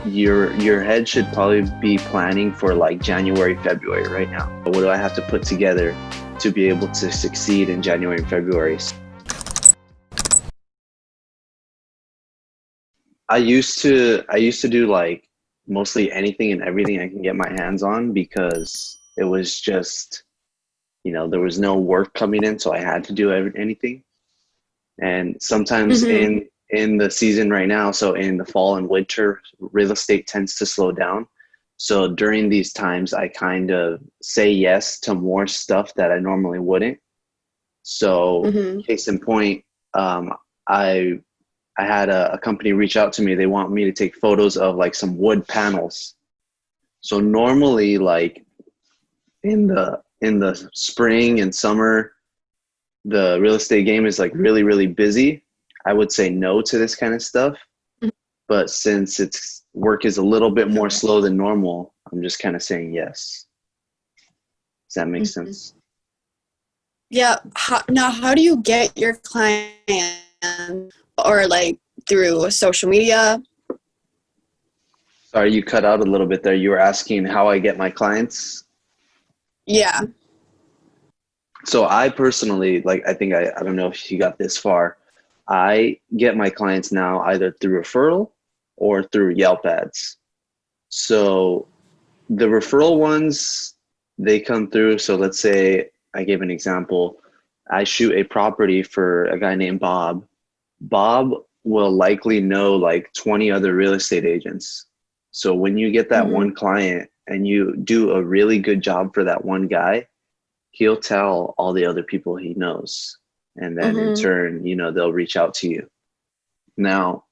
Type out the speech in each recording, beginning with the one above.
your head should probably be planning for like January, February right now. What do I have to put together to be able to succeed in January and February? I used to do like mostly anything and everything I can get my hands on because it was just, there was no work coming in, so I had to do anything. And sometimes Mm-hmm. in the season right now, so in the fall and winter, real estate tends to slow down. So during these times, I kind of say yes to more stuff that I normally wouldn't. So Mm-hmm. case in point, um, I I had a company reach out to me. They want me to take photos of like some wood panels. So normally, like in the spring and summer, the real estate game is like really, really busy. I would say no to this kind of stuff. But since it's work is a little bit more slow than normal, I'm just kind of saying yes. Does that make Mm-hmm. sense? Yeah. How do you get your clients, or like through social media? Sorry, you cut out a little bit there. You were asking how I get my clients. Yeah. So I personally, like, I don't know if you got this far. I get my clients now either through referral or through Yelp ads. So the referral ones, they come through. So let's say I gave an example. I shoot a property for a guy named Bob. Bob will likely know like 20 other real estate agents. So when you get that Mm-hmm. one client and you do a really good job for that one guy, he'll tell all the other people he knows. And then in Mm-hmm. turn, they'll reach out to you. Now,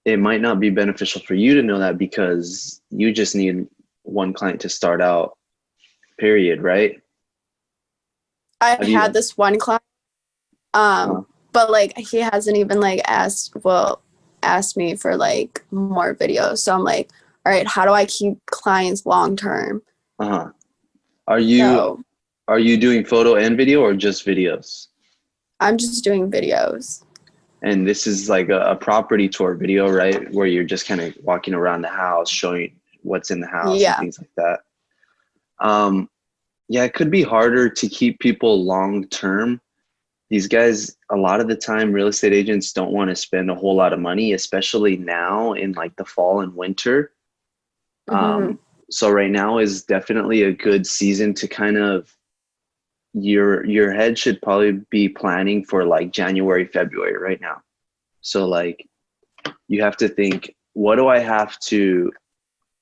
it might not be beneficial for you to know that because you just need one client to start out, period, right? I've Have had you? this one client, Uh, but like he hasn't even like asked me for like more videos. So I'm like, all right, how do I keep clients long term? uh-huh. Are you So are you doing photo and video or just videos? I'm just doing videos. And this is like a property tour video, right? Where you're just kind of walking around the house, showing what's in the house and Yeah. things like that. Um, yeah, it could be harder to keep people long term. These guys, a lot of the time, real estate agents don't want to spend a whole lot of money, especially now in like the fall and winter. Mm-hmm. So right now is definitely a good season to kind of your head should probably be planning for like January, February right now. So like you have to think, what do I have to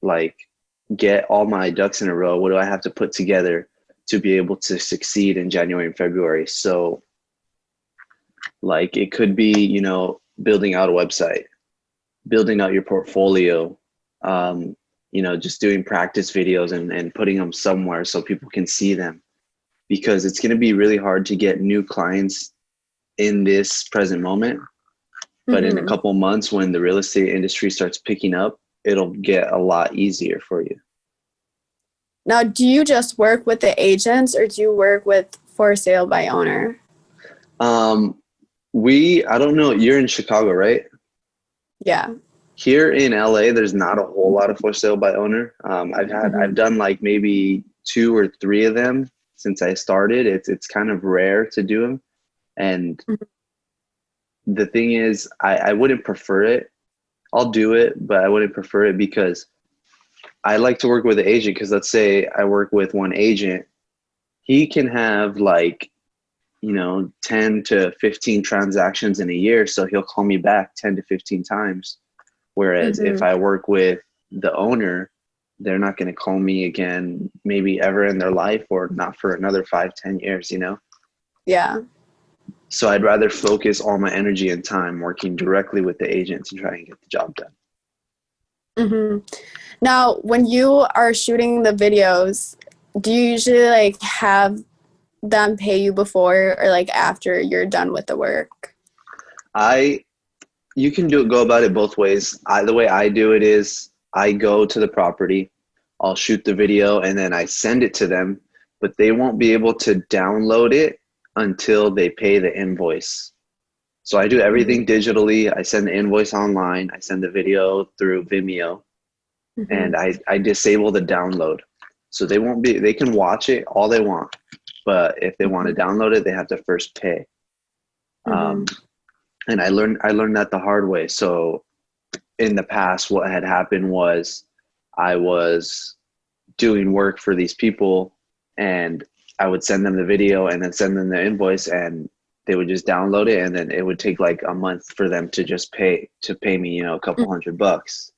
like get all my ducks in a row? What do I have to put together to be able to succeed in January and February? So like it could be, building out a website, building out your portfolio, just doing practice videos and putting them somewhere so people can see them because it's going to be really hard to get new clients in this present moment. But in a Mm-hmm. couple months, when the real estate industry starts picking up, it'll get a lot easier for you. Now, do you just work with the agents or do you work with for sale by owner? Um, I don't know, you're in Chicago, right? Yeah. Here in LA, there's not a whole lot of for sale by owner. I've Mm-hmm. done like maybe two or three of them since I started. It's kind of rare to do them. And the thing is, I wouldn't prefer it. I'll do it, but I wouldn't prefer it because I like to work with an agent. Because let's say I work with one agent, he can have like 10 to 15 transactions in a year. So he'll call me back 10 to 15 times. Whereas if Mm-hmm. I work with the owner, they're not going to call me again, maybe ever in their life or not for another 5, 10 years. Yeah. So I'd rather focus all my energy and time working directly with the agent to try and get the job done. Mm-hmm. Now, when you are shooting the videos, do you usually like have them pay you before or like after you're done with the work? I You can go about it both ways. The way I do it is I go to the property, I'll shoot the video, and then I send it to them, but they won't be able to download it until they pay the invoice. So I do Mm-hmm. everything digitally. I send the invoice online. I send the video through Vimeo, Mm-hmm. and I disable the download. So they can watch it all they want, but if they want to download it, they have to first pay. Mm-hmm. Um, and I learned that the hard way. So in the past, what had happened was I was doing work for these people, and I would send them the video and then send them the invoice, and they would just download it, and then it would take like a month for them to just pay me, a couple $100.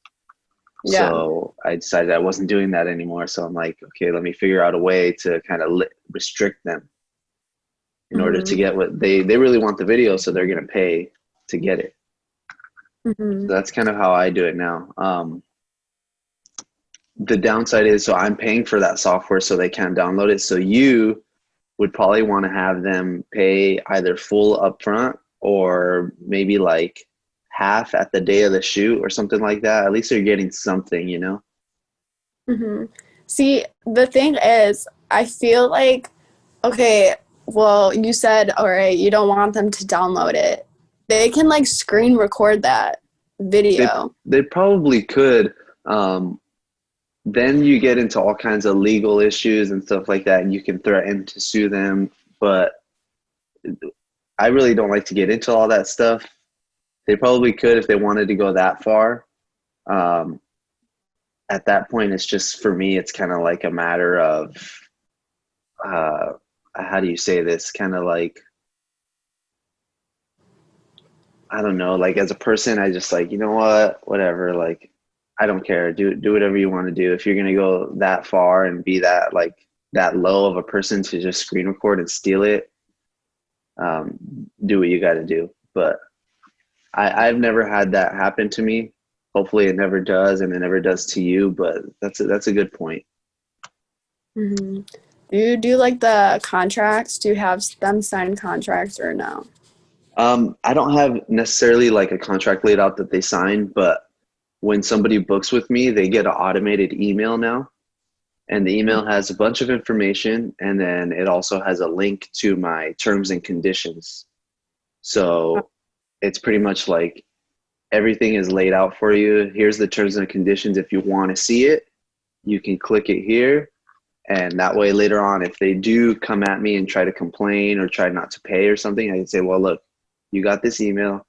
Yeah. So I decided I wasn't doing that anymore. So I'm like, okay, let me figure out a way to kind of restrict them in order to Mm-hmm. get what they really want the video, so they're going to pay to get it. Mm-hmm. So that's kind of how I do it now. The downside is, so I'm paying for that software so they can't download it. So you would probably want to have them pay either full upfront or maybe like half at the day of the shoot or something like that. At least they're getting something. Mm-hmm. See, the thing is, I feel like, okay, well, you said, all right, you don't want them to download it. They can like screen record that They video. they probably could. Um, then you get into all kinds of legal issues and stuff like that, and you can threaten to sue them. But I really don't like to get into all that stuff. They probably could if they wanted to go that far. Um, at that point, it's just, for me, it's kind of like a matter of, uh, how do you say this? Kind of like, I don't know, like as a person, I just like, you know what, whatever, like, I don't care. Do whatever you want to do. If you're gonna go that far and be that like that low of a person to just screen record and steal it, um, do what you got to do. But I've never had that happen to me. Hopefully, it never does, and it never does to you. But that's a good point. Mm-hmm. Do you do like the contracts? Do you have them sign contracts or no? I don't have necessarily like a contract laid out that they sign, but when somebody books with me, they get an automated email now. And the email has a bunch of information, and then it also has a link to my terms and conditions. So it's pretty much like everything is laid out for you. Here's the terms and conditions. If you want to see it, you can click it here. And that way, later on, if they do come at me and try to complain or try not to pay or something, I can say, well, look, you got this email.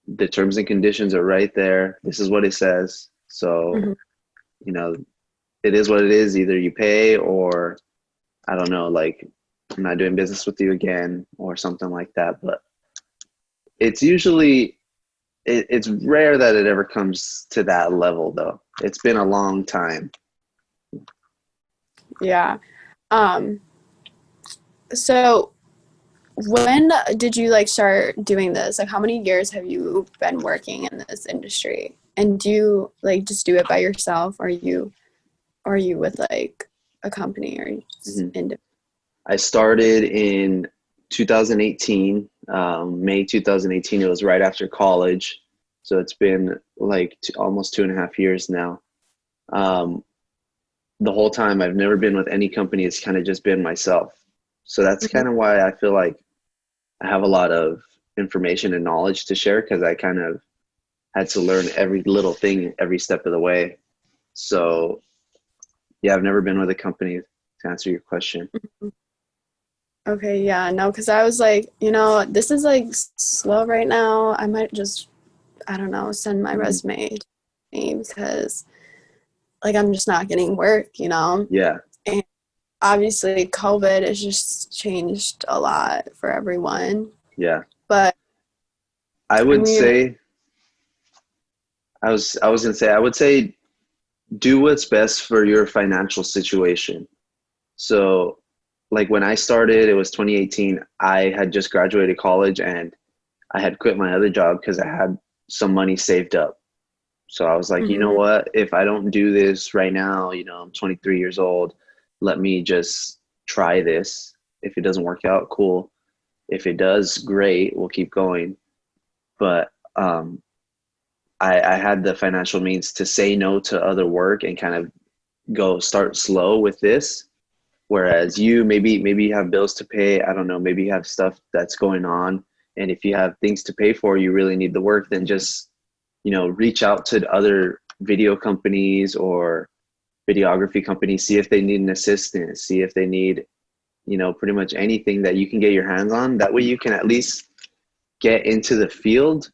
The terms and conditions are right there. This is what it says. Mm-hmm. So, you know, it is what it is. Either you pay, or I don't know, like, I'm not doing business with you again or something like that. But it's usually, it's rare that it ever comes to that level, though. It's been a long time. Yeah. Um, so when did you like start doing this? Like how many years have you been working in this industry? And do you like just do it by yourself, or are you with like a company, or you just Mhm. independent? I started in 2018, May 2018. It was right after college. So it's been like almost 2.5 years now. Um, the whole time I've never been with any company. It's kind of just been myself. So that's Mhm. kind of why I feel like I have a lot of information and knowledge to share, because I kind of had to learn every little thing every step of the way. So yeah, I've never been with a company, to answer your question. Okay, yeah, no, because I was like, this is like slow right now. I might just, I don't know, send my Mhm. resume to me because like I'm just not getting work. Yeah, And obviously COVID has just changed a lot for everyone. yeah. But I I would mean, say I was gonna say, I would say do what's best for your financial situation. So like when I started, it was 2018. I had just graduated college, and I had quit my other job because I had some money saved up. So I was like, you know mhm, what? If I don't do this right now, I'm 23 years old. Let me just try this. If it doesn't work out, cool. If it does, great. We'll keep going. But I had the financial means to say no to other work and kind of go start slow with this. Whereas you maybe you have bills to pay. I don't know. Maybe you have stuff that's going on. And if you have things to pay for, you really need the work, then just, reach out to other video companies or videography companies, see if they need an assistant, see if they need, pretty much anything that you can get your hands on. That way you can at least get into the field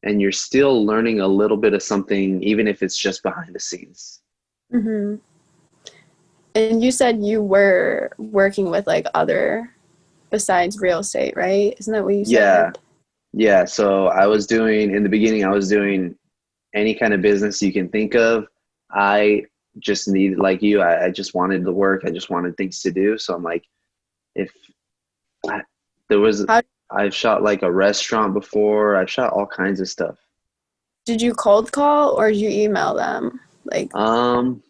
and you're still learning a little bit of something, even if it's just behind the scenes. Mm-hmm. And you said you were working with like other besides real estate, right? Isn't that what you Yeah. said? Yeah. So in the beginning, I was doing any kind of business you can think of. I just needed, like you, I just wanted the work. I just wanted things to do. So I'm like, if I, there was, How I've shot like a restaurant before. I've shot all kinds of stuff. did you cold call or did you email them? Like, Um,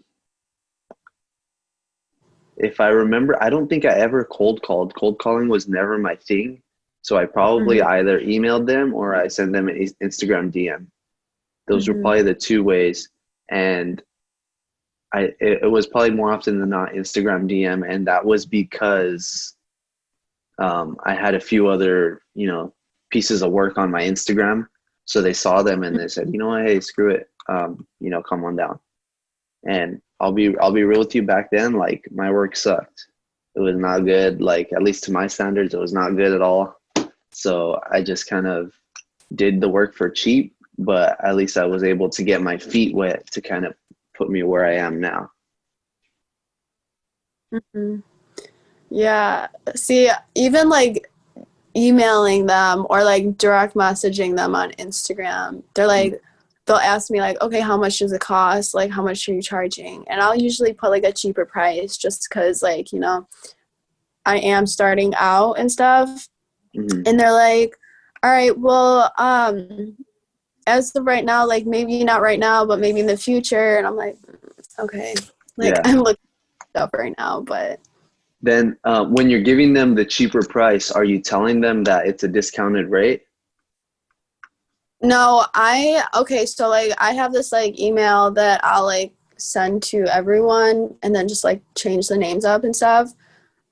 if I remember, I don't think I ever cold called. Cold calling was never my thing. So I probably mm-hmm, either emailed them or I sent them an Instagram DM. Those were mm-hmm, probably the two ways. And it was probably more often than not Instagram DM. And that was because I had a few other, pieces of work on my Instagram. So they saw them and they said, you know what, hey, screw it. Come on down. And I'll be real with you, back then, like my work sucked. It was not good. Like, at least to my standards, it was not good at all. So I just kind of did the work for cheap, but at least I was able to get my feet wet to kind of put me where I am now. mm-hmm. Yeah. See, even like emailing them or like direct messaging them on Instagram, they're like, they'll ask me like, okay, how much does it cost? Like, how much are you charging? And I'll usually put like a cheaper price just because, like, I am starting out and stuff. Mm-hmm. And they're like, all right, well, as of right now, like maybe not right now, but maybe in the future. And I'm like, okay, like Yeah. I'm looking up right now, but Then when you're giving them the cheaper price, are you telling them that it's a discounted rate? no, okay, so like I have this like email that I'll like send to everyone and then just like change the names up and stuff.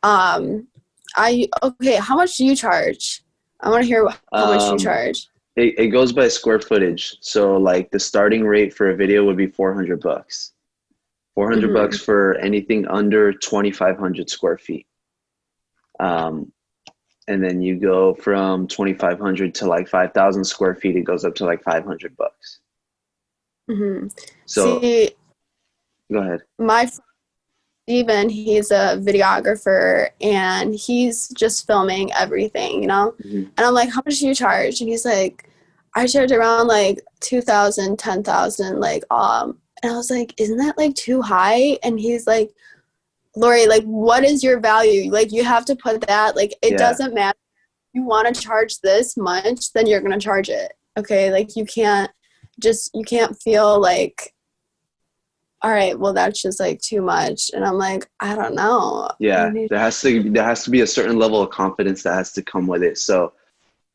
Okay, how much do you charge? I want to hear how much you Um, charge. it goes by square footage. So like the starting rate for a video would be 400 bucks. 400 Mm-hmm. bucks for anything under 2,500 square feet. Um, and then you go from 2,500 to like 5,000 square feet. It goes up to like 500 bucks. Mm-hmm. So See, go ahead. my friend Steven, he's a videographer and he's just filming everything, Mm-hmm. And I'm like, how much do you charge? And he's like, I charge around like 2,000, 10,000, like, and I was like, isn't that like too high? And he's like, Lori, like, what is your value? Like, you have to put that, like, it Yeah. doesn't matter. If you want to charge this much, then you're going to charge it. Okay. Like, you can't feel like, all right, well, that's just like too much. And I'm like, I don't know. Yeah. And he's, There has to be a certain level of confidence that has to come with it. So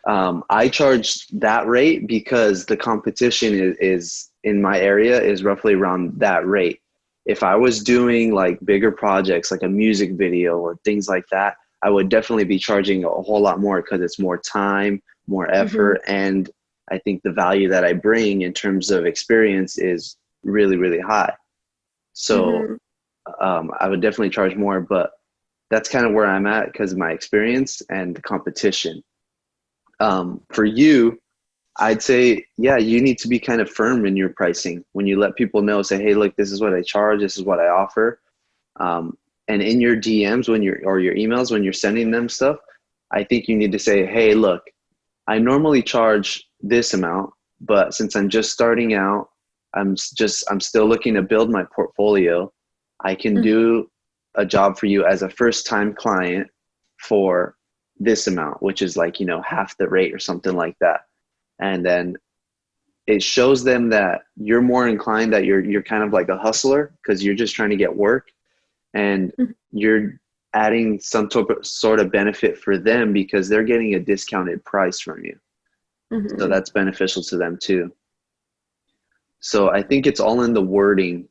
I charge that rate because the competition is in my area is roughly around that rate. If I was doing like bigger projects, like a music video or things like that, I would definitely be charging a whole lot more because it's more time, more mm-hmm, effort. And I think the value that I bring in terms of experience is really, really high. So mm-hmm. I would definitely charge more, but that's kind of where I'm at because of my experience and the competition. For you, I'd say, yeah, you need to be kind of firm in your pricing. When you let people know, say, hey, look, this is what I charge, this is what I offer. And in your DMs or your emails, when you're sending them stuff, I think you need to say, hey, look, I normally charge this amount, but since I'm just starting out, I'm still looking to build my portfolio. I can do a job for you as a first time client for this amount, which is like, half the rate or something like that. And then it shows them that you're more inclined, that you're kind of like a hustler because you're just trying to get work, and you're adding some sort of benefit for them because they're getting a discounted price from you. So Mm-hmm. that's beneficial to them too. So I think it's all in the wording.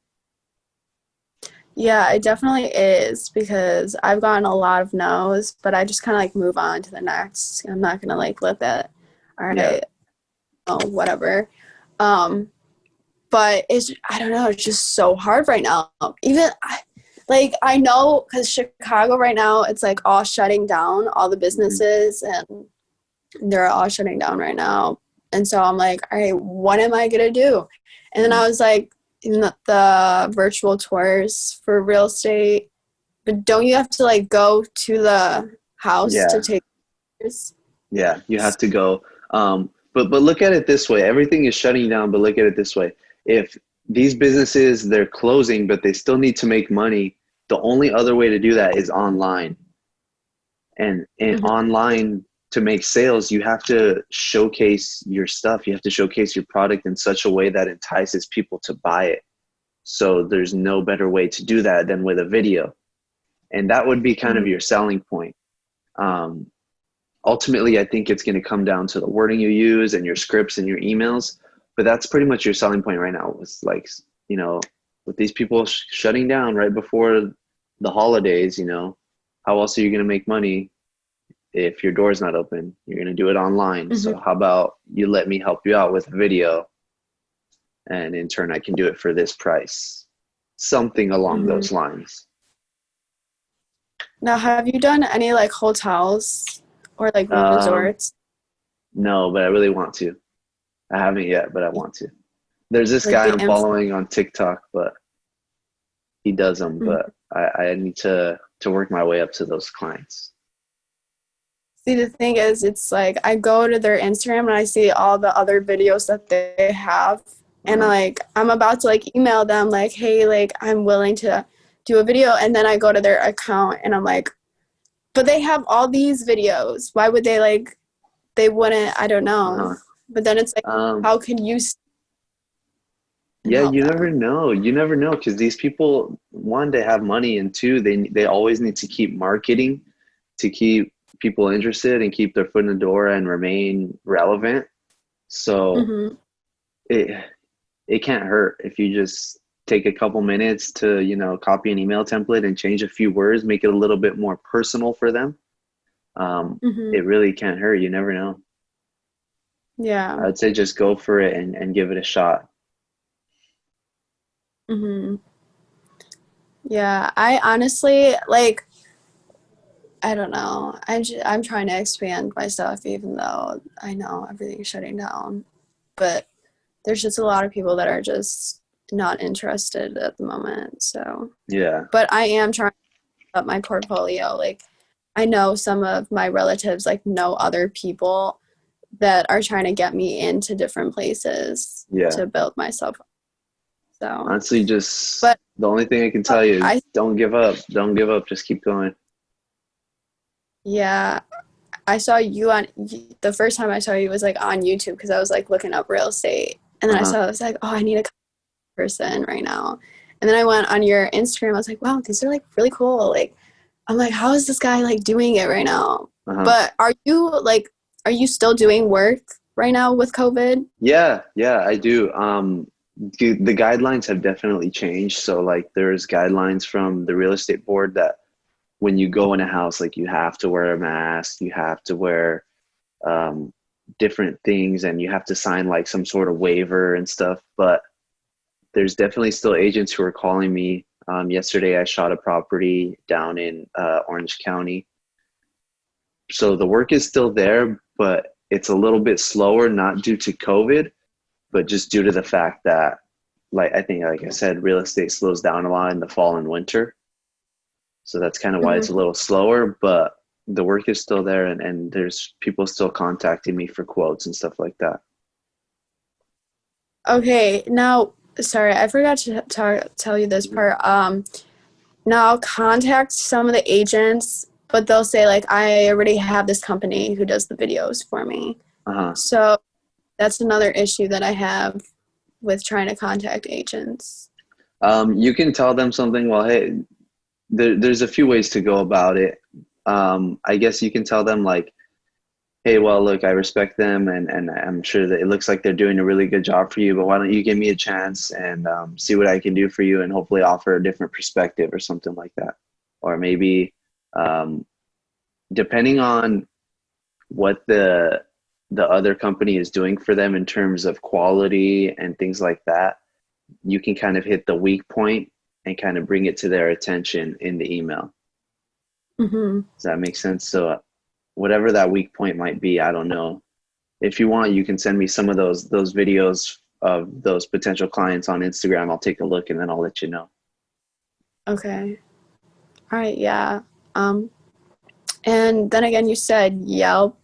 Yeah, it definitely is because I've gotten a lot of no's, but I just kind of like move on to the next. I'm not going to like let that. all Yeah. right, oh, whatever. But I don't know, it's just so hard right now. Even like, I know because Chicago right now, it's like all shutting down, all the Hmm. businesses, and they're all shutting down right now. And so I'm like, all right, what am I going to do? And then Hmm. I was like, in the virtual tours for real estate, but don't you have to like go to the house to Yeah. take tours? Yeah. You have to go. But look at it this way. Everything is shutting down, but look at it this way. If these businesses, they're closing, but they still need to make money, the only other way to do that is online. And Mm-hmm. online, to make sales, you have to showcase your stuff. You have to showcase your product in such a way that entices people to buy it. So there's no better way to do that than with a video. And that would be kind Mm-hmm. of your selling point. Um, Ultimately, I think it's going to come down to the wording you use and your scripts and your emails. But that's pretty much your selling point right now. It's like, you know, with these people shutting down right before the holidays, you know, how else are you going to make money if your door's not open? You're going to do it online. Mm-hmm. So how about you let me help you out with a video, and in turn I can do it for this price, something along Mm-hmm. those lines. Now, have you done any like hotels or like um resorts? no, but I really want to. I haven't yet, but I want to. There's this Like guy the I'm following on TikTok, but he does them, Mhm. but I need to work my way up to those clients. See, the thing is, it's like I go to their Instagram and I see all the other videos that they have, and Uh-huh. like I'm about to like email them like, hey, like I'm willing to do a video, and then I go to their account and I'm like, but they have all these videos. Why would they like? They wouldn't. I don't know. Uh-huh. But then it's like, um how can you and yeah, help you never them? know. You never know, because these people, one, they have money, and two, they always need to keep marketing to keep people interested and keep their foot in the door and remain relevant. So Mm-hmm. it it can't hurt if you just take a couple minutes to, you know, copy an email template and change a few words, make it a little bit more personal for them. Mm-hmm. It really can't hurt. You never know. Yeah. I would say just go for it and give it a shot. Mm-hmm. Yeah. I honestly like. I don't know. I'm trying to expand my stuff, even though I know everything's shutting down. But there's just a lot of people that are just not interested at the moment. So, Yeah. but I am trying to up my portfolio. Like, I know some of my relatives like know other people that are trying to get me into different places Yeah. to build myself up. So, Honestly, just but the only thing I can tell you is I don't give up. Don't give up. Just keep going. yeah, I saw you on the first time I saw you was like on YouTube because I was like looking up real estate, and then Uh-huh. I was like, oh, I need a person right now, and then I went on your Instagram. I was like, wow, these are like really cool. Like, I'm like, how is this guy like doing it right now? Uh-huh. But are you still doing work right now with COVID? Yeah, yeah, I do. The guidelines have definitely changed. So like there's guidelines from the real estate board that when you go in a house, like you have to wear a mask, you have to wear um, different things, and you have to sign like some sort of waiver and stuff. But there's definitely still agents who are calling me. Yesterday, I shot a property down in Orange County. So the work is still there, but it's a little bit slower, not due to COVID, but just due to the fact that, like I think, like I said, real estate slows down a lot in the fall and winter. So that's kind of why it's a Mm-hmm. little slower, but the work is still there, and there's people still contacting me for quotes and stuff like that. Okay, now sorry, I forgot to tell you this Mhm. part. Now I'll contact some of the agents, but they'll say like I already have this company who does the videos for me. Uh-huh. So that's another issue that I have with trying to contact agents. You can tell them something. Well, hey, there's a few ways to go about it. I guess you can tell them like, hey, well, look, I respect them, and I'm sure that it looks like they're doing a really good job for you, but why don't you give me a chance and see what I can do for you, and hopefully offer a different perspective or something like that. Or maybe um, depending on what the other company is doing for them in terms of quality and things like that, you can kind of hit the weak point and kind of bring it to their attention in the email. Mm-hmm. Does that make sense? So whatever that weak point might be, I don't know. If you want, you can send me some of those videos of those potential clients on Instagram. I'll take a look and then I'll let you know. Okay. All right. Yeah. And then again, you said Yelp.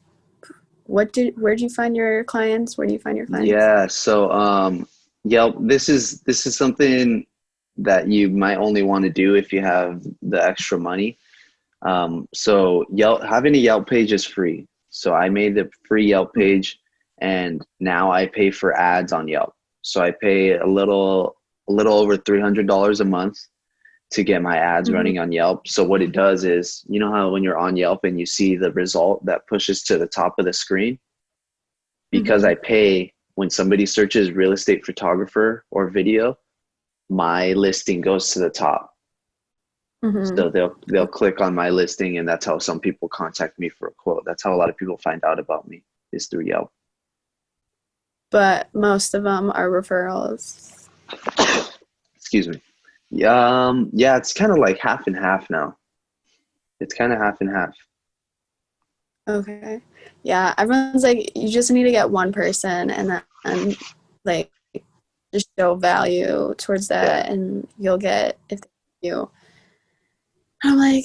Where'd you find your clients? Where do you find your clients? Yeah. So Yelp, this is something that you might only want to do if you have the extra money. So Yelp, having a Yelp page is free. So I made the free Yelp page, and now I pay for ads on Yelp. So I pay a little over $300 a month to get my ads running on Yelp. So what it does is, you know how when you're on Yelp and you see the result that pushes to the top of the screen? Because I pay, when somebody searches real estate photographer or video, my listing goes to the top. So they'll click on my listing, and that's how some people contact me for a quote. That's how a lot of people find out about me, is through Yelp. But most of them are referrals. Excuse me. Yeah, it's kind of like half and half now. It's kind of half and half. Okay. Yeah, everyone's like, you just need to get one person and then like just show value towards that, and you'll get, if you. I'm like,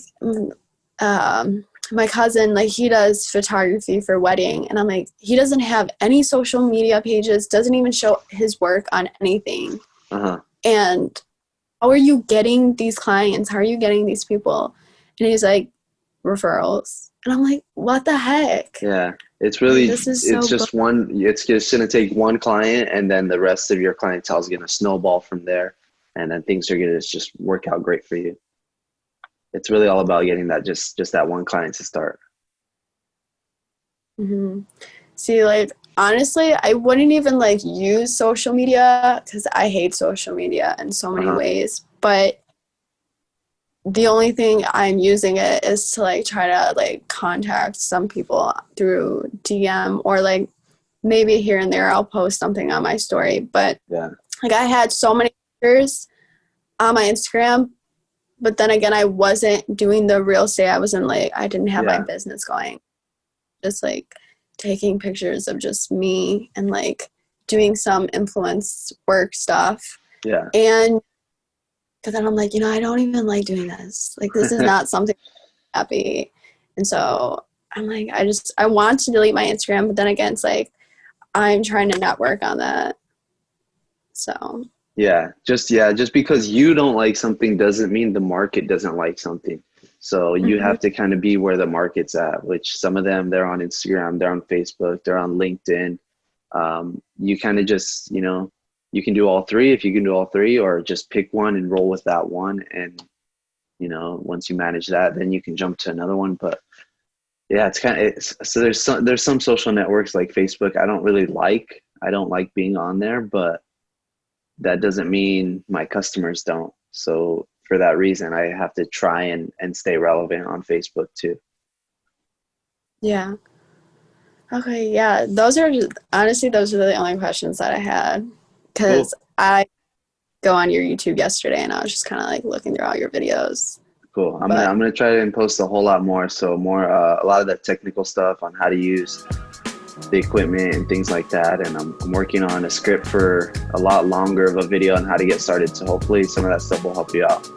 my cousin, like, he does photography for wedding, and I'm like, he doesn't have any social media pages, doesn't even show his work on anything. And how are you getting these clients? How are you getting these people? And he's like, referrals. And I'm like, what the heck? Yeah, it's really, this is it's just one, it's just going to take one client, and then the rest of your clientele is going to snowball from there. And then things are going to just work out great for you. It's really all about getting that, just that one client to start. See, like, honestly, I wouldn't even like use social media because I hate social media in so many ways. But the only thing I'm using it is to like try to like contact some people through DM, or like maybe here and there I'll post something on my story. But like, I had so many pictures on my Instagram, but then again, I wasn't doing the real estate. I didn't have my business going. Just like taking pictures of just me and like doing some influence work stuff. Yeah. And because then I'm like, I don't even like doing this. Like, this is not something I'm happy. And so I'm like, I want to delete my Instagram, but then again, it's like, I'm trying to not work on that. So. Just because you don't like something doesn't mean the market doesn't like something. So you have to kind of be where the market's at, which some of them, they're on Instagram, they're on Facebook, they're on LinkedIn. You kind of just, you can do all three if you can do all three, or just pick one and roll with that one. And, once you manage that, then you can jump to another one. But yeah, so there's some social networks like Facebook I don't like being on there, but that doesn't mean my customers don't. So for that reason, I have to try and stay relevant on Facebook too. Yeah. Okay. Yeah. Those are the only questions that I had, because I go on your YouTube yesterday and I was just kind of like looking through all your videos. Cool. I'm gonna try and post a whole lot more. So a lot of that technical stuff on how to use the equipment and things like that. And I'm working on a script for a lot longer of a video on how to get started. So hopefully some of that stuff will help you out.